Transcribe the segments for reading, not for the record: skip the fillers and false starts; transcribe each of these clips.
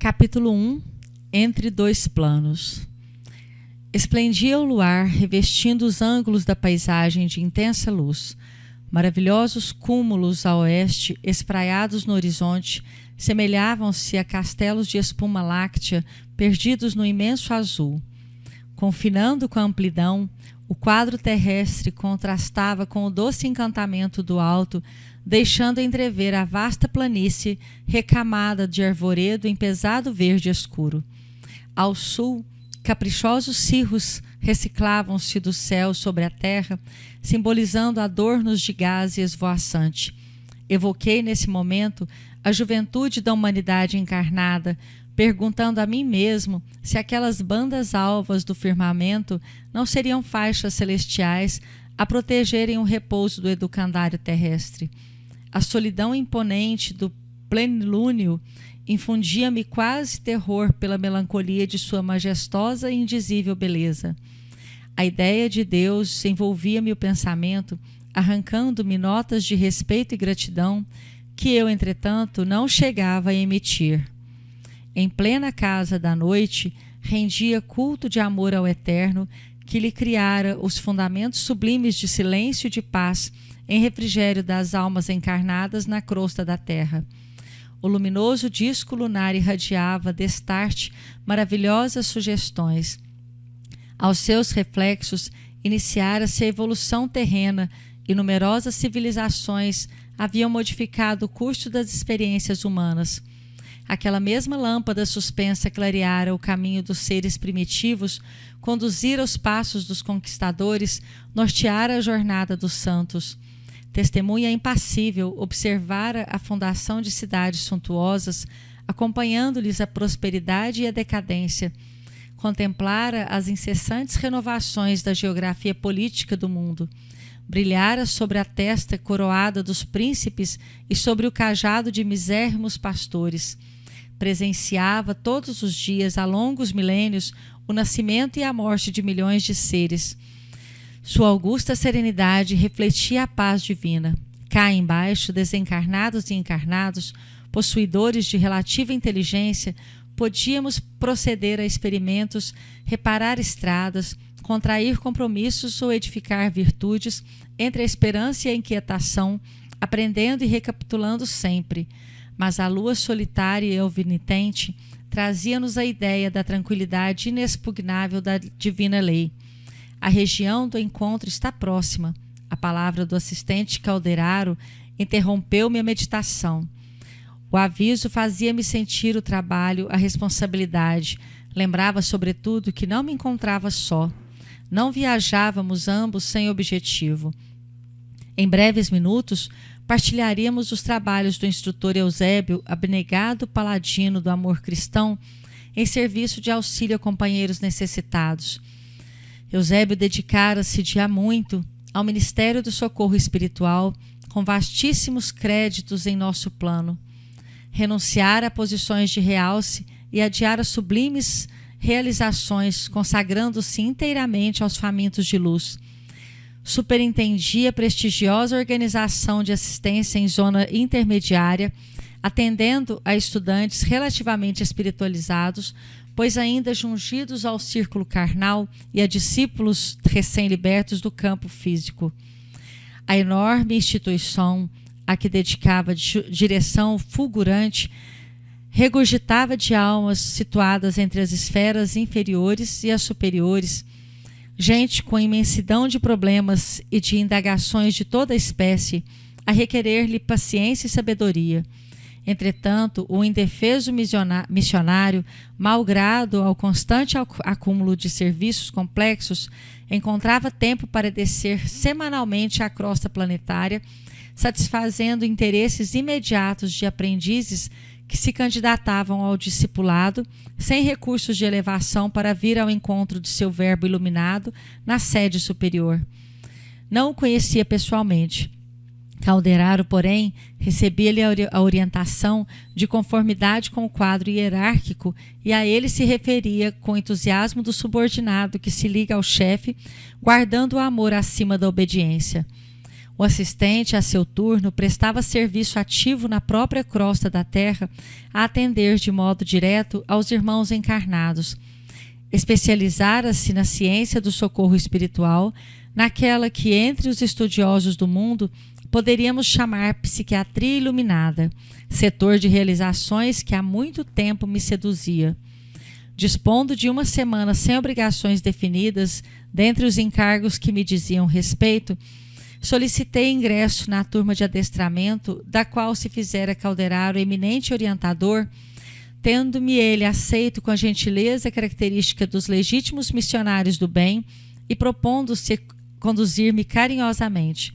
Capítulo 1. Entre dois planos. Esplendia o luar, revestindo os ângulos da paisagem de intensa luz. Maravilhosos cúmulos a oeste, espraiados no horizonte, semelhavam-se a castelos de espuma láctea perdidos no imenso azul. Confinando com a amplidão, o quadro terrestre contrastava com o doce encantamento do alto, deixando entrever a vasta planície recamada de arvoredo em pesado verde escuro. Ao sul, caprichosos cirros reciclavam-se do céu sobre a terra, simbolizando adornos de gaze esvoaçante. Evoquei nesse momento a juventude da humanidade encarnada, perguntando a mim mesmo se aquelas bandas alvas do firmamento não seriam faixas celestiais a protegerem o repouso do educandário terrestre. A solidão imponente do plenilúnio infundia-me quase terror pela melancolia de sua majestosa e indizível beleza. A ideia de Deus envolvia-me o pensamento, arrancando-me notas de respeito e gratidão que eu, entretanto, não chegava a emitir. Em plena casa da noite, rendia culto de amor ao Eterno, que lhe criara os fundamentos sublimes de silêncio e de paz, em refrigério das almas encarnadas na crosta da terra. O luminoso disco lunar irradiava destarte maravilhosas sugestões. Aos seus reflexos iniciara-se a evolução terrena e numerosas civilizações haviam modificado o curso das experiências humanas. Aquela mesma lâmpada suspensa clareara o caminho dos seres primitivos, conduzira os passos dos conquistadores, norteara a jornada dos santos. Testemunha impassível, observara a fundação de cidades suntuosas, acompanhando-lhes a prosperidade e a decadência. Contemplara as incessantes renovações da geografia política do mundo. Brilhara sobre a testa coroada dos príncipes e sobre o cajado de misérrimos pastores. Presenciava todos os dias, há longos milênios, o nascimento e a morte de milhões de seres. Sua augusta serenidade refletia a paz divina. Cá embaixo, desencarnados e encarnados, possuidores de relativa inteligência, podíamos proceder a experimentos, reparar estradas, contrair compromissos ou edificar virtudes entre a esperança e a inquietação, aprendendo e recapitulando sempre. Mas a lua solitária e alvinitente trazia-nos a ideia da tranquilidade inexpugnável da divina lei. A região do encontro está próxima. A palavra do assistente Calderaro interrompeu minha meditação. O aviso fazia-me sentir o trabalho, a responsabilidade. Lembrava, sobretudo, que não me encontrava só. Não viajávamos ambos sem objetivo. Em breves minutos, partilharíamos os trabalhos do instrutor Eusébio, abnegado paladino do amor cristão, em serviço de auxílio a companheiros necessitados. Eusébio dedicara-se de há muito ao Ministério do Socorro Espiritual, com vastíssimos créditos em nosso plano. Renunciara a posições de realce e adiara sublimes realizações, consagrando-se inteiramente aos famintos de luz. Superintendia prestigiosa organização de assistência em zona intermediária, atendendo a estudantes relativamente espiritualizados, pois ainda jungidos ao círculo carnal e a discípulos recém-libertos do campo físico. A enorme instituição a que dedicava direção fulgurante regurgitava de almas situadas entre as esferas inferiores e as superiores, gente com imensidão de problemas e de indagações de toda a espécie, a requerer-lhe paciência e sabedoria. Entretanto, o indefeso missionário, malgrado ao constante acúmulo de serviços complexos, encontrava tempo para descer semanalmente à crosta planetária, satisfazendo interesses imediatos de aprendizes que se candidatavam ao discipulado, sem recursos de elevação para vir ao encontro de seu verbo iluminado na sede superior. Não o conhecia pessoalmente. Calderaro, porém, recebia-lhe a orientação de conformidade com o quadro hierárquico e a ele se referia com entusiasmo do subordinado que se liga ao chefe, guardando o amor acima da obediência. O assistente, a seu turno, prestava serviço ativo na própria crosta da terra a atender de modo direto aos irmãos encarnados. Especializara-se na ciência do socorro espiritual, naquela que entre os estudiosos do mundo poderíamos chamar psiquiatria iluminada, setor de realizações que há muito tempo me seduzia. Dispondo de uma semana sem obrigações definidas, dentre os encargos que me diziam respeito, solicitei ingresso na turma de adestramento, da qual se fizera Calderaro eminente orientador, tendo-me ele aceito com a gentileza característica dos legítimos missionários do bem e propondo-se conduzir-me carinhosamente.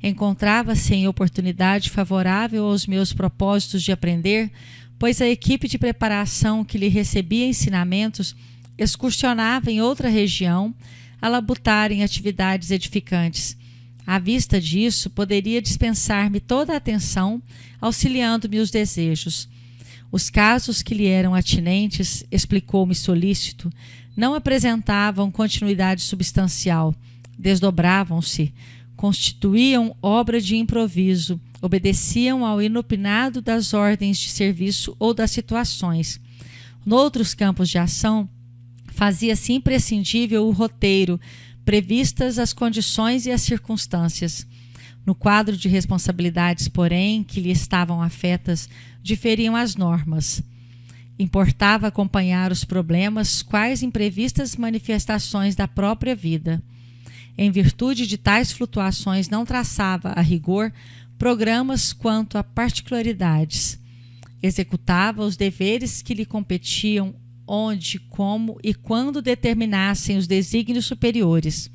Encontrava-se em oportunidade favorável aos meus propósitos de aprender, pois a equipe de preparação que lhe recebia ensinamentos excursionava em outra região a labutar em atividades edificantes. À vista disso, poderia dispensar-me toda a atenção, auxiliando-me os desejos. Os casos que lhe eram atinentes, explicou-me solícito, não apresentavam continuidade substancial, desdobravam-se, constituíam obra de improviso, obedeciam ao inopinado das ordens de serviço ou das situações. Noutros campos de ação, fazia-se imprescindível o roteiro, previstas as condições e as circunstâncias. No quadro de responsabilidades, porém, que lhe estavam afetas, diferiam as normas. Importava acompanhar os problemas, quais imprevistas manifestações da própria vida. Em virtude de tais flutuações, não traçava, a rigor, programas quanto a particularidades. Executava os deveres que lhe competiam, onde, como e quando determinassem os desígnios superiores.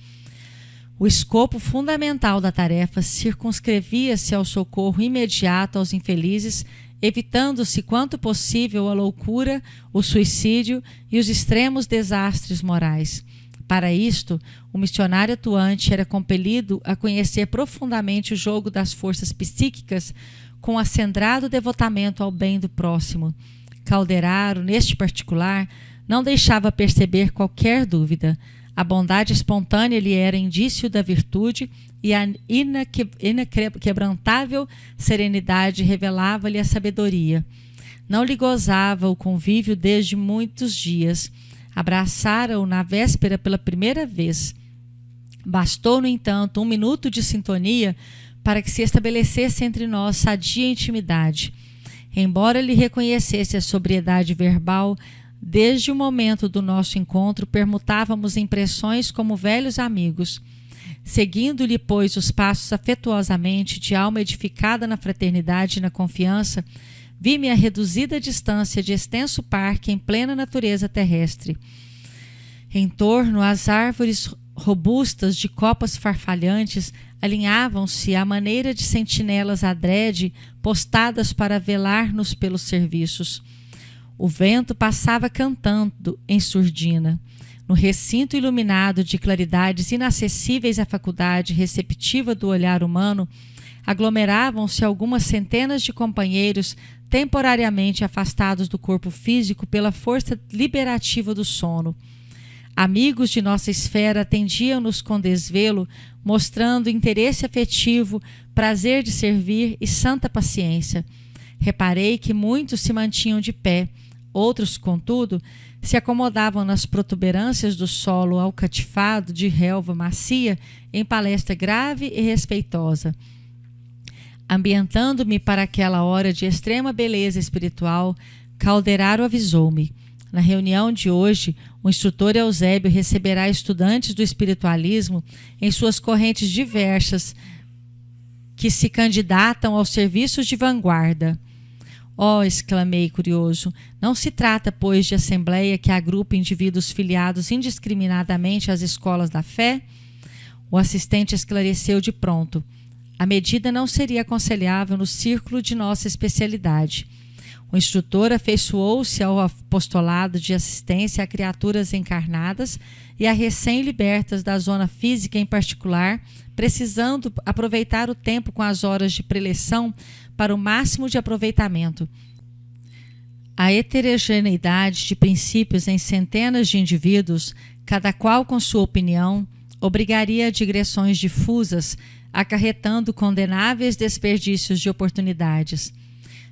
O escopo fundamental da tarefa circunscrevia-se ao socorro imediato aos infelizes, evitando-se quanto possível a loucura, o suicídio e os extremos desastres morais. Para isto, o missionário atuante era compelido a conhecer profundamente o jogo das forças psíquicas com acendrado devotamento ao bem do próximo. Calderaro, neste particular, não deixava perceber qualquer dúvida. A bondade espontânea lhe era indício da virtude e a inquebrantável serenidade revelava-lhe a sabedoria. Não lhe gozava o convívio desde muitos dias. Abraçara-o na véspera pela primeira vez. Bastou, no entanto, 1 minuto de sintonia para que se estabelecesse entre nós sadia intimidade. Embora lhe reconhecesse a sobriedade verbal, desde o momento do nosso encontro permutávamos impressões como velhos amigos. Seguindo-lhe, pois, os passos afetuosamente, de alma edificada na fraternidade e na confiança, vi-me a reduzida distância de extenso parque em plena natureza terrestre. Em torno, as árvores robustas de copas farfalhantes alinhavam-se à maneira de sentinelas adrede postadas para velar-nos pelos serviços. O vento passava cantando em surdina. No recinto iluminado de claridades inacessíveis à faculdade receptiva do olhar humano, aglomeravam-se algumas centenas de companheiros temporariamente afastados do corpo físico pela força liberativa do sono. Amigos de nossa esfera atendiam-nos com desvelo, mostrando interesse afetivo, prazer de servir e santa paciência. Reparei que muitos se mantinham de pé, outros, contudo, se acomodavam nas protuberâncias do solo alcatifado de relva macia em palestra grave e respeitosa. Ambientando-me para aquela hora de extrema beleza espiritual, Calderaro avisou-me: na reunião de hoje, o instrutor Eusébio receberá estudantes do espiritualismo em suas correntes diversas que se candidatam aos serviços de vanguarda. Oh, exclamei curioso, não se trata, pois, de assembleia que agrupa indivíduos filiados indiscriminadamente às escolas da fé? O assistente esclareceu de pronto: a medida não seria aconselhável no círculo de nossa especialidade. O instrutor afeiçoou-se ao apostolado de assistência a criaturas encarnadas e a recém-libertas da zona física em particular, precisando aproveitar o tempo com as horas de preleção para o máximo de aproveitamento. A heterogeneidade de princípios em centenas de indivíduos, cada qual com sua opinião, obrigaria a digressões difusas, acarretando condenáveis desperdícios de oportunidades.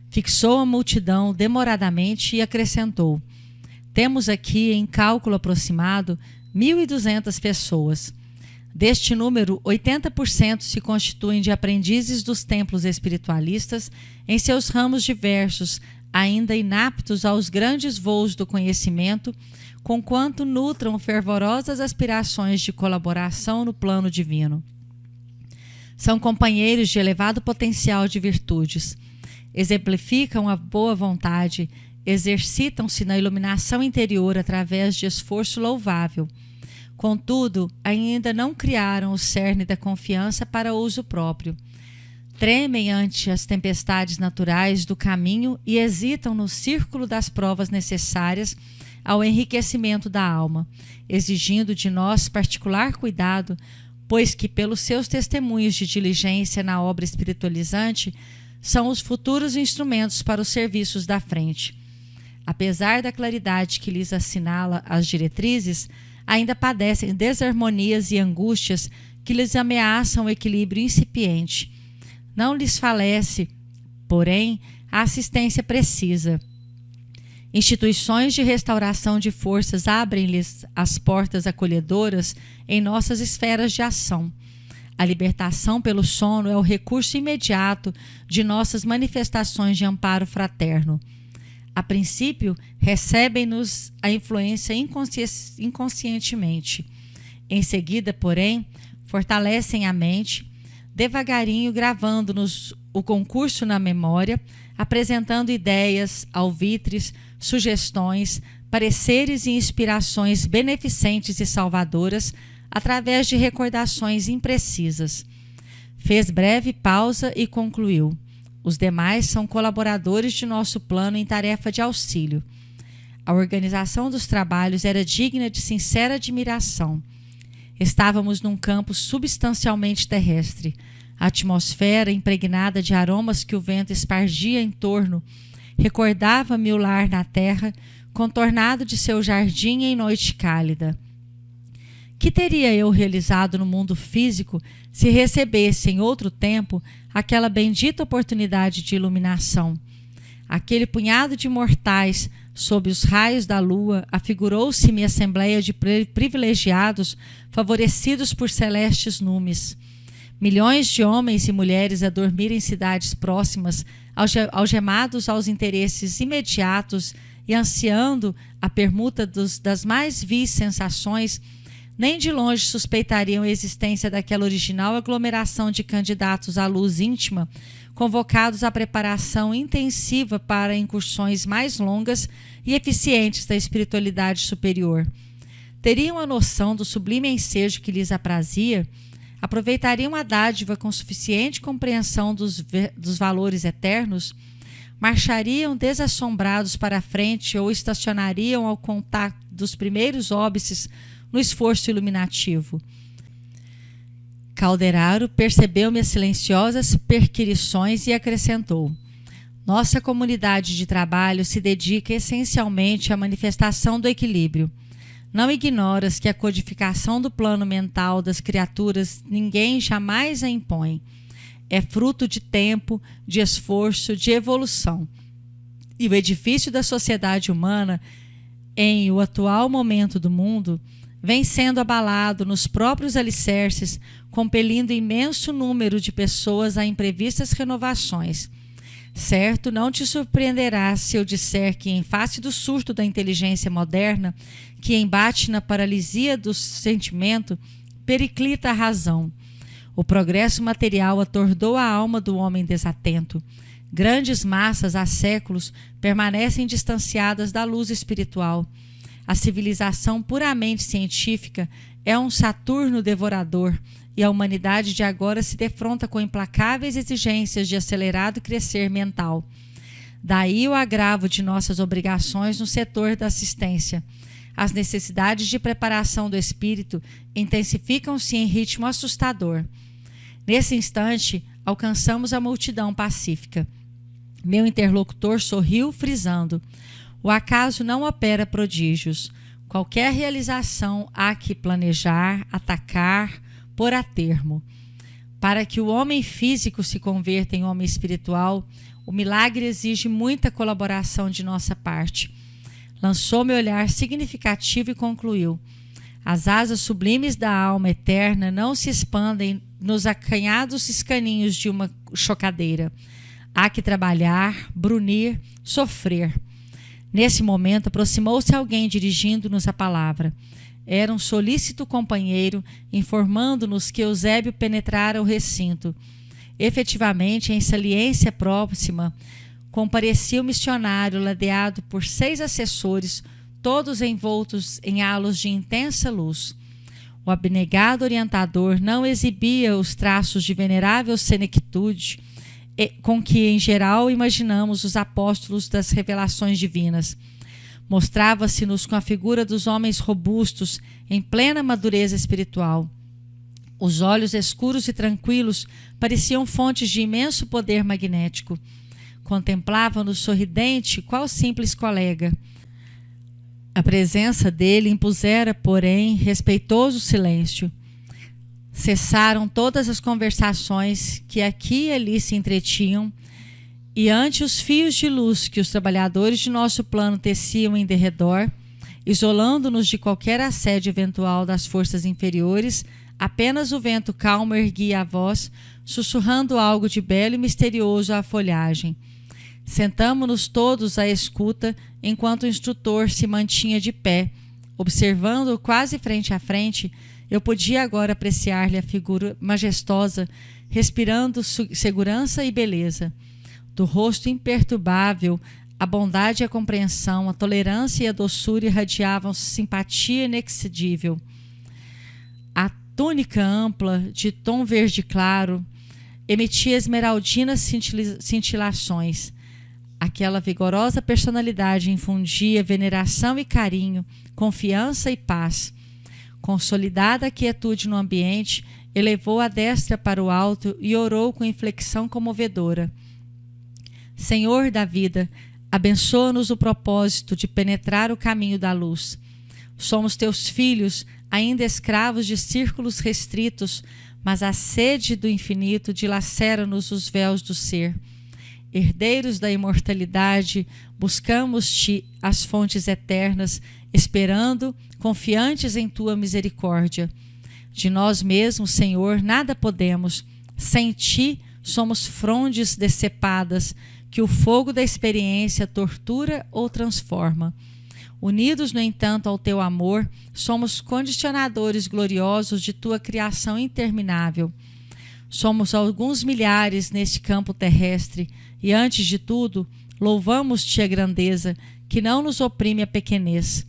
Fixou a multidão demoradamente e acrescentou: temos aqui, em cálculo aproximado, 1.200 pessoas. Deste número, 80% se constituem de aprendizes dos templos espiritualistas em seus ramos diversos, ainda inaptos aos grandes voos do conhecimento, conquanto nutram fervorosas aspirações de colaboração no plano divino. São companheiros de elevado potencial de virtudes, exemplificam a boa vontade, exercitam-se na iluminação interior através de esforço louvável. Contudo, ainda não criaram o cerne da confiança para uso próprio. Tremem ante as tempestades naturais do caminho e hesitam no círculo das provas necessárias ao enriquecimento da alma, exigindo de nós particular cuidado, pois que, pelos seus testemunhos de diligência na obra espiritualizante, são os futuros instrumentos para os serviços da frente. Apesar da claridade que lhes assinala as diretrizes, ainda padecem desarmonias e angústias que lhes ameaçam o equilíbrio incipiente. Não lhes falece, porém, a assistência precisa. Instituições de restauração de forças abrem-lhes as portas acolhedoras em nossas esferas de ação. A libertação pelo sono é o recurso imediato de nossas manifestações de amparo fraterno. A princípio, recebem-nos a influência inconscientemente. Em seguida, porém, fortalecem a mente, devagarinho gravando-nos o concurso na memória, apresentando ideias, alvitres, sugestões, pareceres e inspirações beneficentes e salvadoras, através de recordações imprecisas. Fez breve pausa e concluiu: os demais são colaboradores de nosso plano em tarefa de auxílio. A organização dos trabalhos era digna de sincera admiração. Estávamos num campo substancialmente terrestre. A atmosfera, impregnada de aromas que o vento espargia em torno, recordava-me o lar na terra, contornado de seu jardim em noite cálida. Que teria eu realizado no mundo físico se recebesse em outro tempo aquela bendita oportunidade de iluminação? Aquele punhado de mortais, sob os raios da lua, afigurou-se-me assembleia de privilegiados favorecidos por celestes numes. Milhões de homens e mulheres a dormir em cidades próximas, algemados aos interesses imediatos e ansiando a permuta das mais vis sensações, nem de longe suspeitariam a existência daquela original aglomeração de candidatos à luz íntima, convocados à preparação intensiva para incursões mais longas e eficientes da espiritualidade superior. Teriam a noção do sublime ensejo que lhes aprazia, aproveitariam a dádiva com suficiente compreensão dos valores eternos, marchariam desassombrados para a frente ou estacionariam ao contato dos primeiros óbices no esforço iluminativo. Calderaro percebeu minhas silenciosas perquirições e acrescentou: nossa comunidade de trabalho se dedica essencialmente à manifestação do equilíbrio. Não ignoras que a codificação do plano mental das criaturas ninguém jamais a impõe. É fruto de tempo, de esforço, de evolução. E o edifício da sociedade humana, em o atual momento do mundo, vem sendo abalado nos próprios alicerces, compelindo imenso número de pessoas a imprevistas renovações. Certo, não te surpreenderá se eu disser que, em face do surto da inteligência moderna, que embate na paralisia do sentimento, periclita a razão. O progresso material atordou a alma do homem desatento. Grandes massas há séculos permanecem distanciadas da luz espiritual. A civilização puramente científica é um Saturno devorador, e a humanidade de agora se defronta com implacáveis exigências de acelerado crescer mental. Daí o agravo de nossas obrigações no setor da assistência. As necessidades de preparação do espírito intensificam-se em ritmo assustador. Nesse instante, alcançamos a multidão pacífica. Meu interlocutor sorriu, frisando: o acaso não opera prodígios. Qualquer realização há que planejar, atacar, pôr a termo. Para que o homem físico se converta em homem espiritual, o milagre exige muita colaboração de nossa parte. Lançou-me olhar significativo e concluiu: as asas sublimes da alma eterna não se expandem nos acanhados escaninhos de uma chocadeira. Há que trabalhar, brunir, sofrer. Nesse momento, aproximou-se alguém dirigindo-nos a palavra. Era um solícito companheiro, informando-nos que Eusébio penetrara o recinto. Efetivamente, em saliência próxima, comparecia o missionário, ladeado por 6 assessores, todos envoltos em halos de intensa luz. O abnegado orientador não exibia os traços de venerável senectude com que, em geral, imaginamos os apóstolos das revelações divinas. Mostrava-se-nos com a figura dos homens robustos, em plena madureza espiritual. Os olhos escuros e tranquilos pareciam fontes de imenso poder magnético. Contemplava-nos sorridente, qual simples colega. A presença dele impusera, porém, respeitoso silêncio. Cessaram todas as conversações que aqui e ali se entretinham, e ante os fios de luz que os trabalhadores de nosso plano teciam em derredor, isolando-nos de qualquer assédio eventual das forças inferiores, apenas o vento calmo erguia a voz, sussurrando algo de belo e misterioso à folhagem. Sentamo-nos todos à escuta, enquanto o instrutor se mantinha de pé. Observando-o quase frente a frente, eu podia agora apreciar-lhe a figura majestosa, respirando segurança e beleza. Do rosto imperturbável, a bondade e a compreensão, a tolerância e a doçura irradiavam simpatia inexcedível. A túnica ampla, de tom verde claro, emitia esmeraldinas cintilações. Aquela vigorosa personalidade infundia veneração e carinho, confiança e paz. Consolidada a quietude no ambiente, elevou a destra para o alto e orou com inflexão comovedora. Senhor da vida, abençoa-nos o propósito de penetrar o caminho da luz. Somos teus filhos, ainda escravos de círculos restritos, mas a sede do infinito dilacera-nos os véus do ser. Herdeiros da imortalidade, buscamos-te as fontes eternas, esperando, confiantes em tua misericórdia. De nós mesmos, Senhor, nada podemos. Sem ti, somos frondes decepadas, que o fogo da experiência tortura ou transforma. Unidos, no entanto, ao teu amor, somos condicionadores gloriosos de tua criação interminável. Somos alguns milhares neste campo terrestre e, antes de tudo, louvamos-te a grandeza, que não nos oprime a pequenez.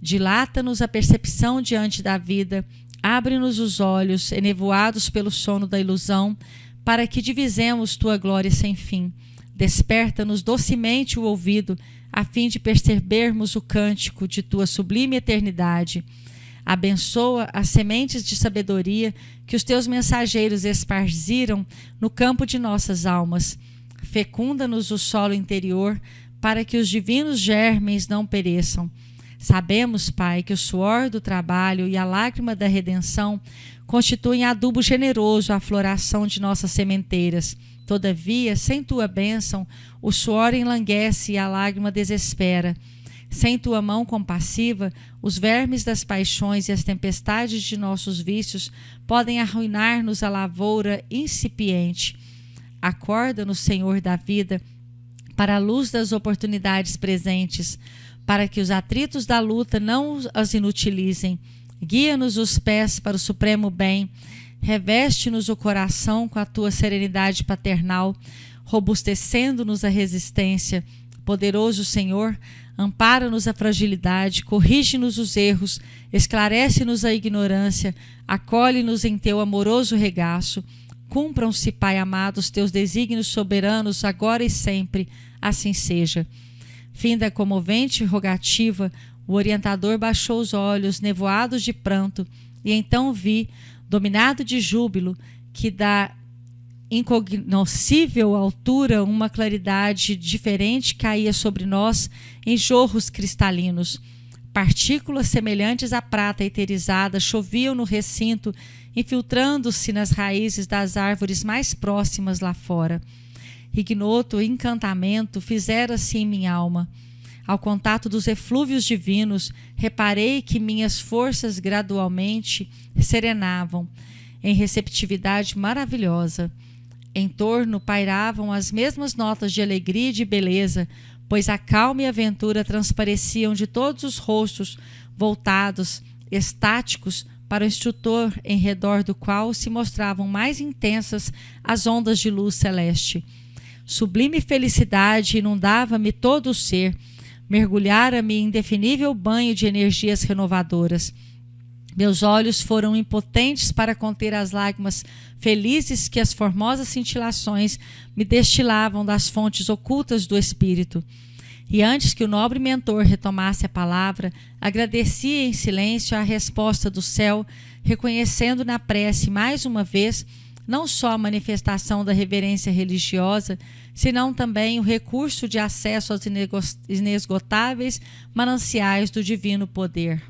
Dilata-nos a percepção diante da vida, abre-nos os olhos, enevoados pelo sono da ilusão, para que divisemos tua glória sem fim. Desperta-nos docemente o ouvido, a fim de percebermos o cântico de tua sublime eternidade. Abençoa as sementes de sabedoria que os teus mensageiros esparziram no campo de nossas almas. Fecunda-nos o solo interior, para que os divinos germens não pereçam. Sabemos, Pai, que o suor do trabalho e a lágrima da redenção constituem adubo generoso à floração de nossas sementeiras. Todavia, sem tua bênção, o suor enlanguece e a lágrima desespera. Sem tua mão compassiva, os vermes das paixões e as tempestades de nossos vícios podem arruinar-nos a lavoura incipiente. Acorda-nos, Senhor da vida, para a luz das oportunidades presentes, para que os atritos da luta não as inutilizem. Guia-nos os pés para o supremo bem, reveste-nos o coração com a tua serenidade paternal, robustecendo-nos a resistência. Poderoso Senhor, ampara-nos a fragilidade, corrige-nos os erros, esclarece-nos a ignorância, acolhe-nos em teu amoroso regaço. Cumpram-se, Pai amado, os teus desígnios soberanos, agora e sempre, assim seja. Fim da comovente rogativa, o orientador baixou os olhos, nevoados de pranto, e então vi, dominado de júbilo, que da incognoscível altura uma claridade diferente caía sobre nós em jorros cristalinos. Partículas semelhantes à prata eterizada choviam no recinto, infiltrando-se nas raízes das árvores mais próximas lá fora. Ignoto encantamento fizera-se em minha alma. Ao contato dos eflúvios divinos, reparei que minhas forças gradualmente serenavam, em receptividade maravilhosa. Em torno pairavam as mesmas notas de alegria e de beleza, pois a calma e a ventura transpareciam de todos os rostos voltados, estáticos, para o instrutor em redor do qual se mostravam mais intensas as ondas de luz celeste. Sublime felicidade inundava-me todo o ser, mergulhara-me em indefinível banho de energias renovadoras. Meus olhos foram impotentes para conter as lágrimas felizes que as formosas cintilações me destilavam das fontes ocultas do espírito. E antes que o nobre mentor retomasse a palavra, agradeci em silêncio a resposta do céu, reconhecendo na prece mais uma vez não só a manifestação da reverência religiosa, senão também o recurso de acesso aos inesgotáveis mananciais do divino poder.